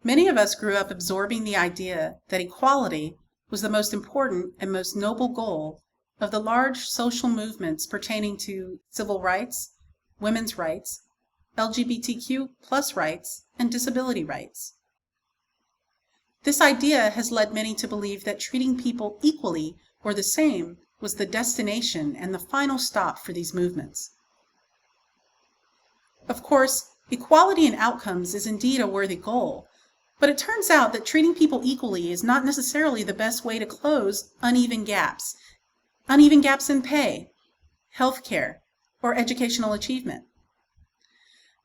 Many of us grew up absorbing the idea that equality was the most important and most noble goal of the large social movements pertaining to civil rights, women's rights, LGBTQ+ rights, and disability rights. This idea has led many to believe that treating people equally or the same was the destination and the final stop for these movements. Of course, equality in outcomes is indeed a worthy goal, but it turns out that treating people equally is not necessarily the best way to close uneven gaps in pay, healthcare, or educational achievement.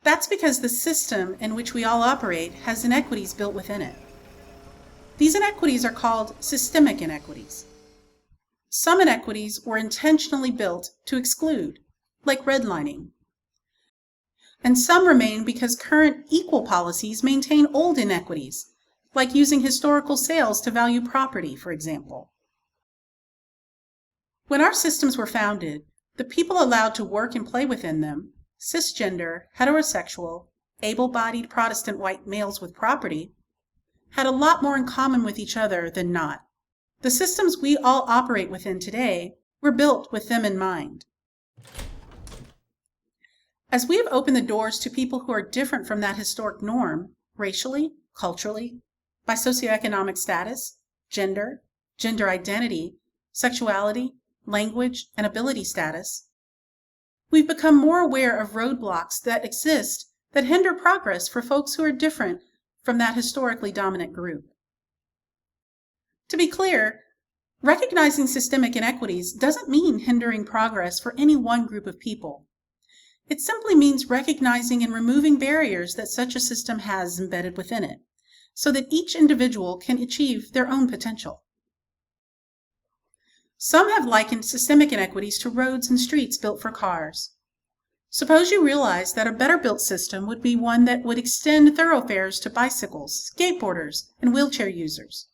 That's because the system in which we all operate has inequities built within it. These inequities are called systemic inequities. Some inequities were intentionally built to exclude, like redlining. And some remain because current equal policies maintain old inequities, like using historical sales to value property, for example. When our systems were founded, the people allowed to work and play within them, cisgender, heterosexual, able-bodied Protestant white males with property, had a lot more in common with each other than not. The systems we all operate within today were built with them in mind. As we have opened the doors to people who are different from that historic norm, racially, culturally, by socioeconomic status, gender identity, sexuality, language, and ability status, we've become more aware of roadblocks that exist that hinder progress for folks who are different from that historically dominant group. To be clear, recognizing systemic inequities doesn't mean hindering progress for any one group of people. It simply means recognizing and removing barriers that such a system has embedded within it, so that each individual can achieve their own potential. Some have likened systemic inequities to roads and streets built for cars. Suppose you realize that a better built system would be one that would extend thoroughfares to bicycles, skateboarders, and wheelchair users.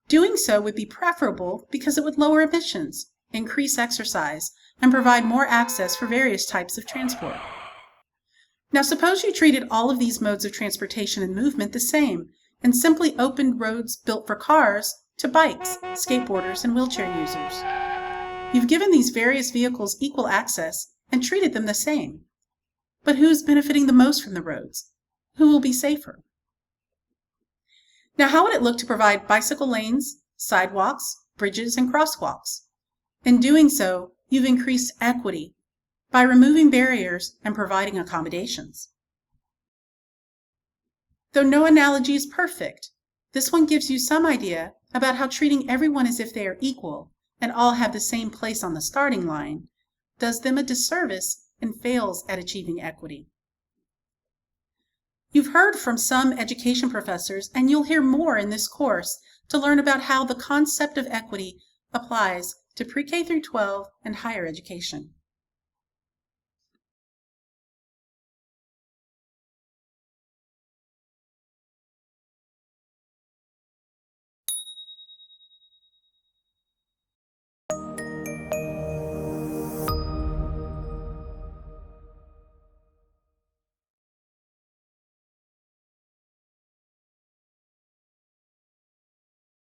Doing so would be preferable because it would lower emissions, increase exercise, and provide more access for various types of transport. Now suppose you treated all of these modes of transportation and movement the same, and simply opened roads built for cars to bikes, skateboarders, and wheelchair users. You've given these various vehicles equal access and treated them the same. But who's benefiting the most from the roads? Who will be safer? Now, how would it look to provide bicycle lanes, sidewalks, bridges, and crosswalks? In doing so, you've increased equity by removing barriers and providing accommodations. Though no analogy is perfect, this one gives you some idea about how treating everyone as if they are equal and all have the same place on the starting line does them a disservice and fails at achieving equity. You've heard from some education professors, and you'll hear more in this course to learn about how the concept of equity applies to pre-K through 12 and higher education.